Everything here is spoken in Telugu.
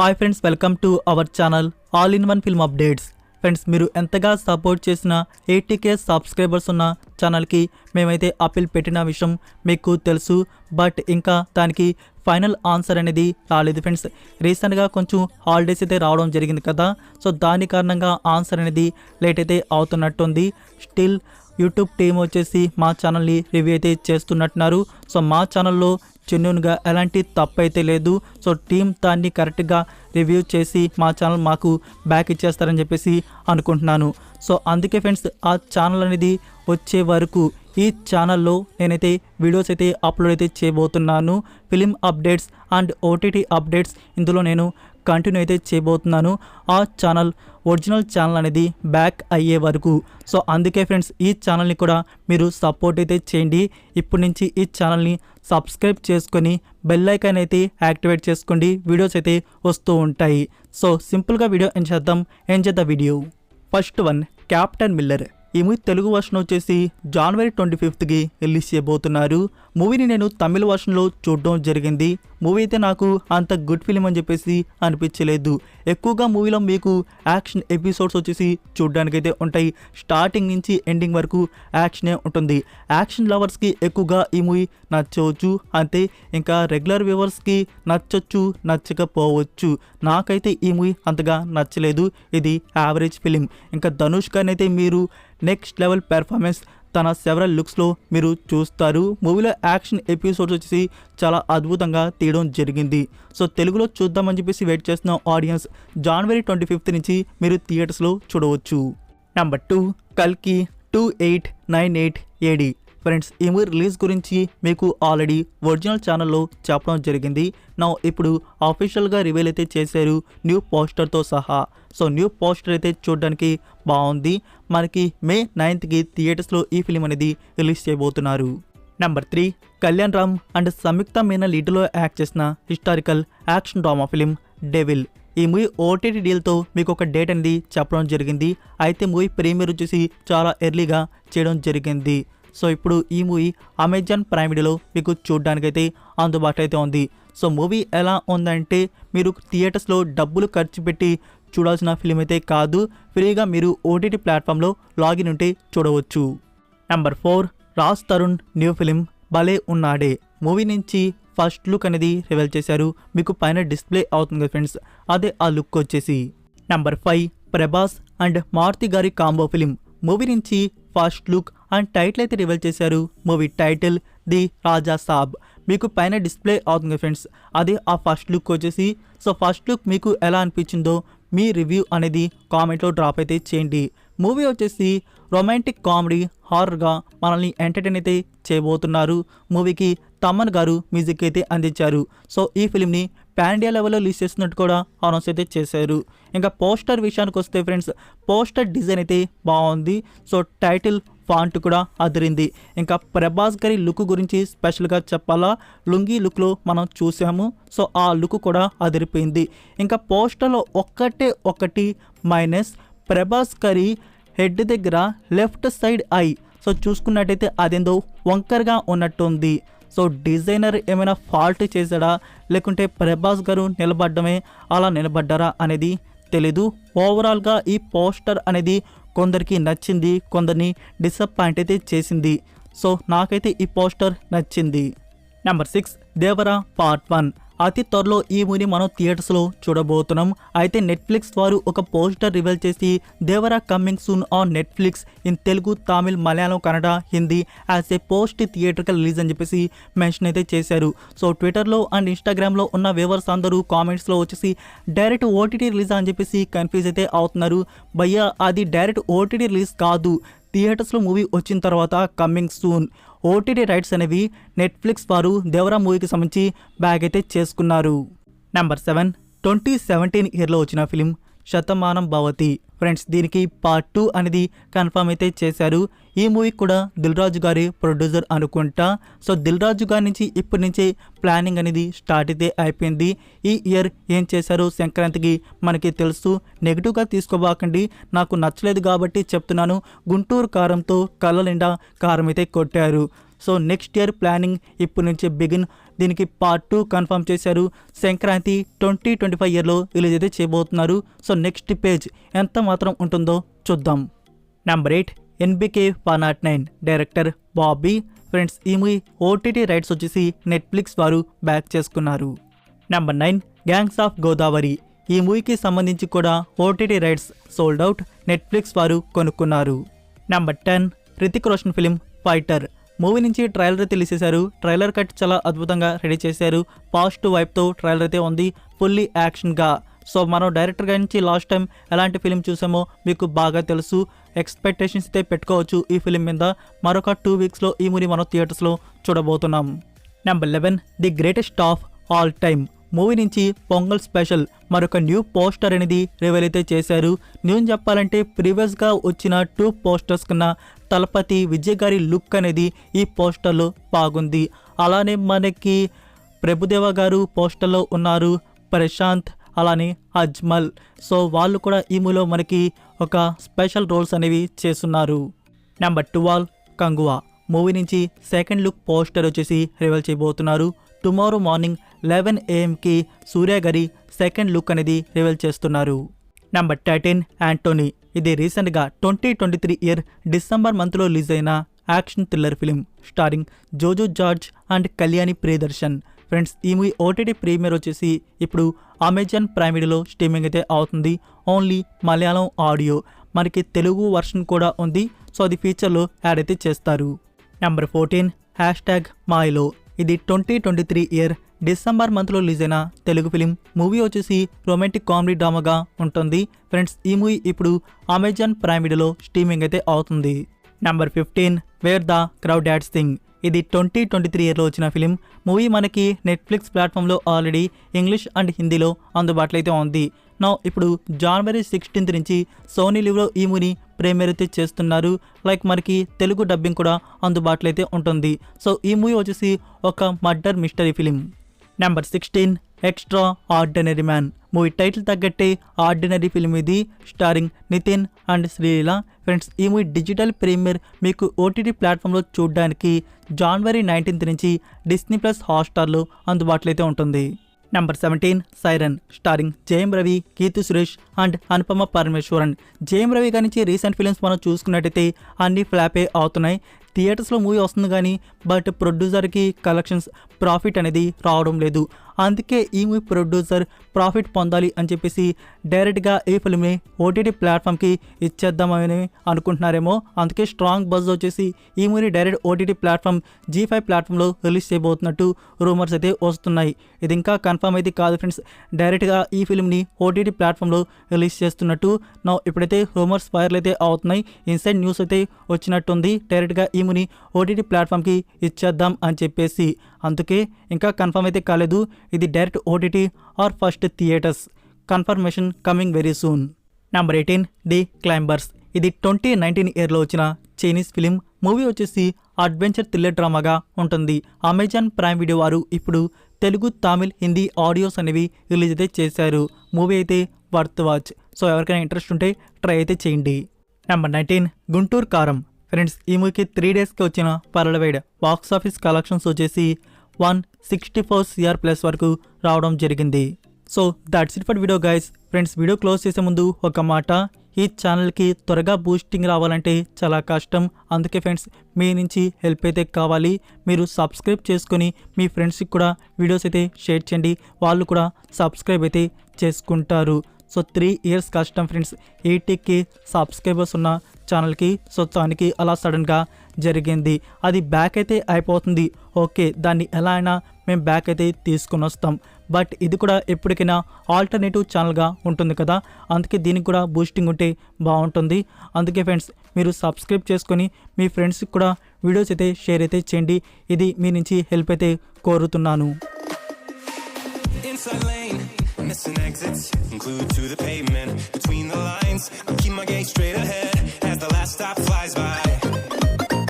Hi friends, welcome to our channel all in one film updates. Friends, మీరు ఎంతగా సపోర్ట్ చేసిన 80K సబ్స్క్రైబర్స్ ఉన్న ఛానల్కి మేమైతే అప్పీల్ పెట్టిన విషయం మీకు తెలుసు. బట్ ఇంకా దానికి ఫైనల్ ఆన్సర్ అనేది రాలేదు ఫ్రెండ్స్. రీసెంట్గా కొంచెం హాలిడేస్ అయితే రావడం జరిగింది కదా, సో దాని కారణంగా ఆన్సర్ అనేది లేట్ అయితే అవుతున్నట్టుంది. స్టిల్ యూట్యూబ్ టీం వచ్చేసి మా ఛానల్ని రివ్యూ అయితే చేస్తున్నట్టున్నారు. సో మా ఛానల్లో జెన్యూన్గా ఎలాంటి తప్పు అయితే లేదు. సో టీం దాన్ని కరెక్ట్గా రివ్యూ చేసి మా ఛానల్ మాకు బ్యాక్ ఇచ్చేస్తారని చెప్పేసి అనుకుంటున్నాను. సో అందుకే ఫ్రెండ్స్, ఆ ఛానల్ అనేది వచ్చే వరకు ఈ ఛానల్లో నేనైతే వీడియోస్ అయితే అప్లోడ్ అయితే చేయబోతున్నాను. Film updates and OTT updates ఇందులో నేను కంటిన్యూ అయితే చేయబోతున్నాను. ఆ ఛానల్ ఒరిజినల్ ఛానల్ అనేది బ్యాక్ అయ్యే వరకు. సో అందుకే ఫ్రెండ్స్, ఈ ఛానల్ని కూడా మీరు సపోర్ట్ అయితే చేయండి. ఇప్పటి నుంచి ఈ ఛానల్ని సబ్స్క్రైబ్ చేసుకొని బెల్ ఐకాన్ అయితే యాక్టివేట్ చేసుకోండి. వీడియోస్ అయితే వస్తూ ఉంటాయి. సో సింపుల్గా వీడియో ఏం చేద్దాం video. First one, captain Miller. ఈ మూవీ తెలుగు వర్షన్ వచ్చేసి జనవరి 25కి రిలీజ్ చేయబోతున్నారు. మూవీని నేను తమిళ వర్షన్లో చూడడం జరిగింది. మూవీ అయితే నాకు అంత గుడ్ ఫిలిం అని చెప్పేసి అనిపించలేదు. ఎక్కువగా మూవీలో మీకు యాక్షన్ ఎపిసోడ్స్ వచ్చేసి చూడడానికైతే ఉంటాయి. స్టార్టింగ్ నుంచి ఎండింగ్ వరకు యాక్షనే ఉంటుంది. యాక్షన్ లవర్స్కి ఎక్కువగా ఈ మూవీ నచ్చవచ్చు, అంతే. ఇంకా రెగ్యులర్ వ్యూవర్స్కి నచ్చొచ్చు, నచ్చకపోవచ్చు. నాకైతే ఈ మూవీ అంతగా నచ్చలేదు. ఇది యావరేజ్ ఫిలిం. ఇంకా ధనుష్ గారిని అయితే మీరు నెక్స్ట్ లెవెల్ పెర్ఫార్మెన్స్ తన సెవరల్ లుక్స్లో మీరు చూస్తారు. మూవీలో యాక్షన్ ఎపిసోడ్స్ వచ్చేసి చాలా అద్భుతంగా తీయడం జరిగింది. సో తెలుగులో చూద్దామని చెప్పేసి వెయిట్ చేస్తున్న ఆడియన్స్ జనవరి 25 నుంచి మీరు థియేటర్స్లో చూడవచ్చు. నెంబర్ 2, కల్కి 2898 AD. ఫ్రెండ్స్, ఈ మూవీ రిలీజ్ గురించి మీకు ఆల్రెడీ ఒరిజినల్ ఛానల్లో చెప్పడం జరిగింది. నా ఇప్పుడు ఆఫీషియల్గా రివీల్ అయితే చేశారు న్యూ పోస్టర్తో సహా. సో న్యూ పోస్టర్ అయితే చూడడానికి బాగుంది. మనకి మే 9కి థియేటర్స్లో ఈ ఫిలిం అనేది రిలీజ్ చేయబోతున్నారు. నెంబర్ 3, కళ్యాణ్ రామ్ అండ్ సంయుక్త మీనా లీడ్లో యాక్ట్ చేసిన historical action drama film Devil. ఈ మూవీ ఓటీటీ డీల్తో మీకు ఒక డేట్ అనేది చెప్పడం జరిగింది. అయితే మూవీ ప్రీమియర్ వచ్చేసి చాలా ఎర్లీగా చేయడం జరిగింది. సో ఇప్పుడు ఈ మూవీ అమెజాన్ ప్రైమ్ వీడియోలో మీకు చూడడానికైతే అందుబాటులో అయితే ఉంది. సో మూవీ ఎలా ఉందంటే, మీరు థియేటర్స్లో డబ్బులు ఖర్చు పెట్టి చూడాల్సిన ఫిలిం అయితే కాదు. ఫ్రీగా మీరు ఓటీటీ ప్లాట్ఫామ్లో లాగిన్ ఉంటే చూడవచ్చు. Number 4, Raj Tarun new film భలే ఉన్నాడే. మూవీ నుంచి ఫస్ట్ లుక్ అనేది రివీల్ చేశారు. మీకు పైన డిస్ప్లే అవుతుంది కదా ఫ్రెండ్స్, అదే ఆ లుక్ వచ్చేసి. నెంబర్ 5, ప్రభాస్ అండ్ మారుతి గారి కాంబో ఫిలిం. మూవీ నుంచి ఫస్ట్ లుక్ అండ్ టైటిల్ అయితే రివీల్ చేశారు. మూవీ టైటిల్ ది రాజా సాబ్. మీకు పైన డిస్ప్లే అవుతుంది ఫ్రెండ్స్, అదే ఆ ఫస్ట్ లుక్ వచ్చేసి. సో ఫస్ట్ లుక్ మీకు ఎలా అనిపించిందో మీ రివ్యూ అనేది కామెంట్లో డ్రాప్ అయితే చేయండి. మూవీ వచ్చేసి రొమాంటిక్ కామెడీ హారర్గా మనల్ని ఎంటర్టైన్ అయితే చేయబోతున్నారు. మూవీకి తమన్ గారు మ్యూజిక్ అయితే అందించారు. సో ఈ ఫిలింని పాన్ ఇండియా లెవెల్లో రిలీజ్ చేస్తున్నట్టు కూడా అనౌన్స్ అయితే చేశారు. ఇంకా పోస్టర్ విషయానికి వస్తే ఫ్రెండ్స్, పోస్టర్ డిజైన్ అయితే బాగుంది. సో టైటిల్ ఫాంట్ కూడా అదిరింది. ఇంకా ప్రభాస్ గారి లుక్ గురించి స్పెషల్గా చెప్పాలా, లుంగీ లుక్లో మనం చూసాము. సో ఆ లుక్ కూడా అదిరిపోయింది. ఇంకా పోస్టర్లో ఒకటి మైనస్, ప్రభాస్ గారి హెడ్ దగ్గర లెఫ్ట్ సైడ్ ఐ సో చూసుకున్నట్టయితే అదేందో వంకరగా ఉన్నట్టుంది. సో డిజైనర్ ఏమైనా ఫాల్ట్ చేశాడా, లేకుంటే ప్రభాస్ గారు నిలబడ్డమే అలా నిలబడ్డారా అనేది తెలీదు. ఓవరాల్గా ఈ పోస్టర్ అనేది కొందరికి నచ్చింది, కొందరిని డిసప్పాయింట్ అయితే చేసింది. సో నాకైతే ఈ పోస్టర్ నచ్చింది. Number 6, Devara part 1. అతి త్వరలో ఈ మూవీని మనం థియేటర్స్లో చూడబోతున్నాం. అయితే నెట్ఫ్లిక్స్ వారు ఒక పోస్టర్ రివీల్ చేసి Devara coming soon on Netflix in Telugu, Tamil, Malayalam, Kannada, Hindi as a post theatrical release అని చెప్పేసి మెన్షన్ అయితే చేశారు. సో ట్విట్టర్లో అండ్ ఇన్స్టాగ్రామ్లో ఉన్న వ్యూవర్స్ అందరూ కామెంట్స్లో వచ్చేసి డైరెక్ట్ ఓటీటీ రిలీజ్ అని చెప్పేసి కన్ఫ్యూజ్ అయితే అవుతున్నారు. భయ్యా, అది డైరెక్ట్ ఓటీటీ రిలీజ్ కాదు. థియేటర్స్లో మూవీ వచ్చిన తర్వాత కమింగ్ సూన్. ఓటీటీ రైట్స్ అనేవి నెట్ఫ్లిక్స్ వారు దేవరా మూవీకి సంబంధించి బ్యాగ్ అయితే చేసుకున్నారు. నెంబర్ 7, 2017 ఇయర్లో వచ్చిన ఫిలిం శతమానం భవతి. ఫ్రెండ్స్, దీనికి పార్ట్ 2 అనేది కన్ఫర్మ్ అయితే చేశారు. ఈ మూవీ కూడా దిల్ రాజు గారి ప్రొడ్యూసర్ అనుకుంటా. సో దిల్ రాజు గారి నుంచి ఇప్పటి నుంచే ప్లానింగ్ అనేది స్టార్ట్ అయితే అయిపోయింది. ఈ ఇయర్ ఏం చేశారో సంక్రాంతికి మనకి తెలుసు. నెగిటివ్గా తీసుకోబాకండి, నాకు నచ్చలేదు కాబట్టి చెప్తున్నాను. గుంటూరు కారంతో కళ్ళ నిండా కారం అయితే కొట్టారు. సో నెక్స్ట్ ఇయర్ ప్లానింగ్ ఇప్పటి నుంచే బిగిన్. దీనికి పార్ట్ 2 కన్ఫర్మ్ చేశారు. సంక్రాంతి 2025 ఇయర్లో రిలీజ్ అయితే చేయబోతున్నారు. సో నెక్స్ట్ పేజ్ ఎంత మాత్రం ఉంటుందో చూద్దాం. Number 8 NBK 409 director Bobby. Friends ఈ మూవీ ఓటీటీ రైట్స్ వచ్చేసి నెట్ఫ్లిక్స్ వారు బ్యాక్ చేసుకున్నారు. Number 9 gangs of Godavari. ఈ మూవీకి సంబంధించి కూడా OTT rights sold out, Netflix వారు కొనుక్కున్నారు. Number 10 Hrithik Roshan film Fighter. Movie నుంచి ట్రైలర్ అయితే తీసేశారు. ట్రైలర్ కట్ చాలా అద్భుతంగా రెడీ చేశారు. పాజిటివ్ వైబ్తో ట్రైలర్ అయితే ఉంది, ఫుల్లీ యాక్షన్గా. సో మనం డైరెక్టర్ గారి నుంచి లాస్ట్ టైం ఎలాంటి ఫిలిం చూసామో మీకు బాగా తెలుసు. ఎక్స్పెక్టేషన్స్ అయితే పెట్టుకోవచ్చు ఈ ఫిలిం మీద. మరొక 2 వీక్స్లో ఈ మూవీ మనం థియేటర్స్లో చూడబోతున్నాం. Number 11 the greatest of all time. Movie నుంచి పొంగల్ స్పెషల్ మరొక న్యూ పోస్టర్ అనేది రివీల్ అయితే చేశారు. న్యూస్ చెప్పాలంటే ప్రీవియస్గా వచ్చిన 2 పోస్టర్స్ కన్నా తలపతి విజయ్ గారి లుక్ అనేది ఈ పోస్టర్లో బాగుంది. అలానే మనకి ప్రభుదేవ గారు పోస్టర్లో ఉన్నారు, ప్రశాంత్, అలానే అజ్మల్. సో వాళ్ళు కూడా ఈ మూవీలో మనకి ఒక స్పెషల్ రోల్స్ అనేవి చేస్తున్నారు. నెంబర్ 12 కంగువా. మూవీ నుంచి సెకండ్ లుక్ పోస్టర్ వచ్చేసి రివీల్ చేయబోతున్నారు. టుమారో మార్నింగ్ 11 AM సూర్య గారి సెకండ్ లుక్ అనేది రివీల్ చేస్తున్నారు. Number 13 Antony. ఇది రీసెంట్గా 2023 ఇయర్ డిసెంబర్ మంత్లో రిలీజ్ అయిన action thriller film starring Joju George and Kalyani Priyadarshan. Friends ఈ మూవీ ఓటీటీ ప్రీమియర్ వచ్చేసి ఇప్పుడు అమెజాన్ ప్రైమ్ వీడియోలో స్ట్రీమింగ్ అయితే అవుతుంది. ఓన్లీ మలయాళం ఆడియో, మనకి తెలుగు వర్షన్ కూడా ఉంది. సో అది ఫీచర్లో యాడ్ అయితే చేస్తారు. నెంబర్ 14 మాయలో. ఇది 2023 ఇయర్ డిసెంబర్ మంత్లో రిలీజ్ అయిన తెలుగు ఫిలిం. మూవీ వచ్చేసి రొమాంటిక్ కామెడీ డ్రామాగా ఉంటుంది. ఫ్రెండ్స్ ఈ మూవీ ఇప్పుడు అమెజాన్ ప్రైమ్ వీడియోలో స్ట్రీమింగ్ అయితే అవుతుంది. Number 15 wear the crowd ads thing. ఇది 2023 ఇయర్లో వచ్చిన ఫిలిం. మూవీ మనకి నెట్ఫ్లిక్స్ ప్లాట్ఫామ్లో ఆల్రెడీ ఇంగ్లీష్ అండ్ హిందీలో అందుబాటులో అయితే ఉంది. నా ఇప్పుడు జనవరి 16 నుంచి సోనీ లివ్లో ఈ మూవీని ప్రీమియర్ అయితే చేస్తున్నారు. లైక్ మనకి తెలుగు డబ్బింగ్ కూడా అందుబాటులో అయితే ఉంటుంది. సో ఈ మూవీ వచ్చేసి ఒక murder mystery film. Number 16 extra ordinary man. Movie title తగ్గట్టే ఆర్డినరీ ఫిలిం ఇది, starring Nithiin and Sreeleela. Friends ఈ మూవీ డిజిటల్ ప్రీమియర్ మీకు ఓటీటీ ప్లాట్ఫామ్లో చూడడానికి జనవరి 19 నుంచి డిస్నీ ప్లస్ హాట్స్టార్లో అందుబాటులో అయితే ఉంటుంది. Number 17 siren. Starring Jayam Ravi, Keerthy Suresh and Anupama Parameswaran. Jayam Ravi గారి నుంచి రీసెంట్ ఫిలిమ్స్ మనం చూసుకున్నట్టయితే అన్ని ఫ్లాపే అవుతున్నాయి. థియేటర్స్లో మూవీ వస్తుంది కానీ బట్ ప్రొడ్యూసర్కి కలెక్షన్స్ ప్రాఫిట్ అనేది రావడం లేదు. అందుకే ఈ మూవీ ప్రొడ్యూసర్ ప్రాఫిట్ పొందాలి అని చెప్పేసి డైరెక్ట్గా ఈ ఫిల్మ్ని ఓటీటీ ప్లాట్ఫామ్కి ఇచ్చేద్దామని అనుకుంటున్నారేమో. అందుకే స్ట్రాంగ్ బజ్ వచ్చేసి ఈ movie direct OTT platform G5 ప్లాట్ఫామ్లో రిలీజ్ చేయబోతున్నట్టు రూమర్స్ అయితే వస్తున్నాయి. ఇది ఇంకా కన్ఫర్మ్ అయితే కాదు ఫ్రెండ్స్. డైరెక్ట్గా ఈ ఫిల్మ్ని ఓటీటీ ప్లాట్ఫామ్లో రిలీజ్ చేస్తున్నట్టు నా ఇప్పుడైతే రూమర్స్ వైరల్ అయితే అవుతున్నాయి. ఇన్సైడ్ న్యూస్ అయితే వచ్చినట్టుంది. డైరెక్ట్గా ఈ మూవీని ఓటీటీ ప్లాట్ఫామ్కి ఇచ్చేద్దాం అని చెప్పేసి. అందుకే ఇంకా కన్ఫర్మ్ అయితే కాలేదు ఇది direct OTT or first theatres. Confirmation coming very soon. Number 18 the Climbers. ఇది 2019 ఇయర్లో వచ్చిన చైనీస్ ఫిలిం. మూవీ వచ్చేసి అడ్వెంచర్ థ్రిల్లర్ డ్రామాగా ఉంటుంది. అమెజాన్ ప్రైమ్ వీడియో వారు ఇప్పుడు తెలుగు, తమిళ్, హిందీ ఆడియోస్ అనేవి రిలీజ్ అయితే చేశారు. మూవీ అయితే వర్త్ వాచ్. సో ఎవరికైనా ఇంట్రెస్ట్ ఉంటే ట్రై అయితే చేయండి. నెంబర్ 19 గుంటూరు కారం. ఫ్రెండ్స్ ఈ మూవీకి 3 డేస్కి వచ్చిన world wide box office collections వచ్చేసి 164 CR ప్లస్ వరకు రావడం జరిగింది. So that's it for video guys. Friends video close చేసే ముందు ఒక మాట, ఈ ఛానల్కి త్వరగా బూస్టింగ్ రావాలంటే చాలా కష్టం. అందుకే ఫ్రెండ్స్ మీ నుంచి హెల్ప్ అయితే కావాలి. మీరు సబ్స్క్రైబ్ చేసుకొని మీ ఫ్రెండ్స్కి కూడా వీడియోస్ అయితే షేర్ చేయండి, వాళ్ళు కూడా సబ్స్క్రైబ్ అయితే చేసుకుంటారు. సో 3 ఇయర్స్ కష్టం ఫ్రెండ్స్ 80K సబ్స్క్రైబర్స్ ఉన్న ఛానల్కి. సో దానికి అలా సడన్గా జరిగింది. అది బ్యాక్ అయితే అయిపోతుంది. ఓకే దాన్ని ఎలా అయినా మేము బ్యాక్ అయితే తీసుకుని వస్తాం. బట్ ఇది కూడా ఎప్పటికైనా ఆల్టర్నేటివ్ ఛానల్గా ఉంటుంది కదా, అందుకే దీనికి కూడా బూస్టింగ్ ఉంటే బాగుంటుంది. అందుకే ఫ్రెండ్స్ మీరు సబ్స్క్రైబ్ చేసుకొని మీ ఫ్రెండ్స్కి కూడా వీడియోస్ అయితే షేర్ అయితే చేయండి. ఇది మీ నుంచి హెల్ప్ అయితే కోరుతున్నాను. Missing exits, glued to the pavement. Between the lines, I keep my gaze straight ahead as the last stop flies by.